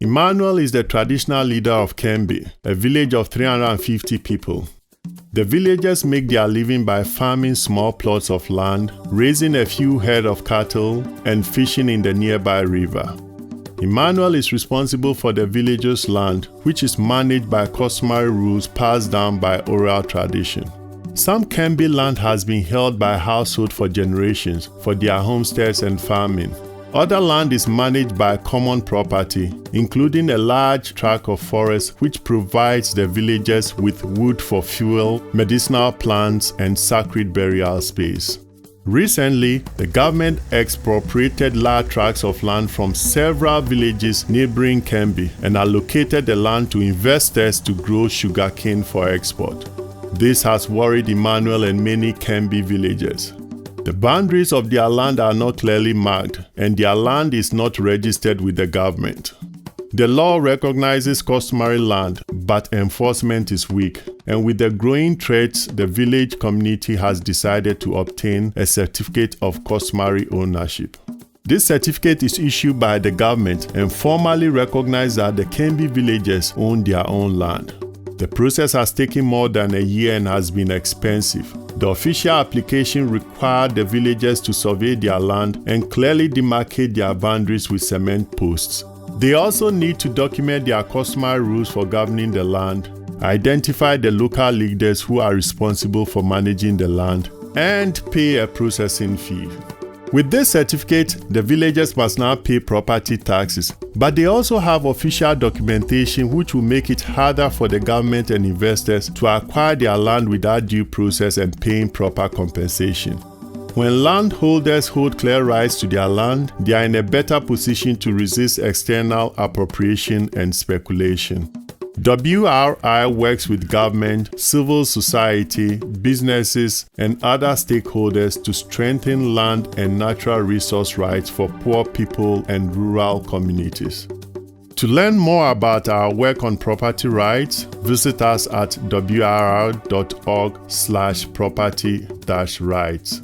Emmanuel is the traditional leader of Kembe, a village of 350 people. The villagers make their living by farming small plots of land, raising a few head of cattle, and fishing in the nearby river. Emmanuel is responsible for the village's land, which is managed by customary rules passed down by oral tradition. Some Kembe land has been held by households for generations for their homesteads and farming. Other land is managed by common property, including a large tract of forest which provides the villagers with wood for fuel, medicinal plants, and sacred burial space. Recently, the government expropriated large tracts of land from several villages neighboring Kembe and allocated the land to investors to grow sugarcane for export. This has worried Emmanuel and many Kembe villagers. The boundaries of their land are not clearly marked, and their land is not registered with the government. The law recognizes customary land, but enforcement is weak, and with the growing threats, the village community has decided to obtain a certificate of customary ownership. This certificate is issued by the government and formally recognizes that the Kembe villagers own their own land. The process has taken more than a year and has been expensive. The official application required the villagers to survey their land and clearly demarcate their boundaries with cement posts. They also need to document their customary rules for governing the land, identify the local leaders who are responsible for managing the land, and pay a processing fee. With this certificate, the villagers must now pay property taxes, but they also have official documentation which will make it harder for the government and investors to acquire their land without due process and paying proper compensation. When landholders hold clear rights to their land, they are in a better position to resist external appropriation and speculation. WRI works with government, civil society, businesses, and other stakeholders to strengthen land and natural resource rights for poor people and rural communities. To learn more about our work on property rights, visit us at wrr.org/property-rights.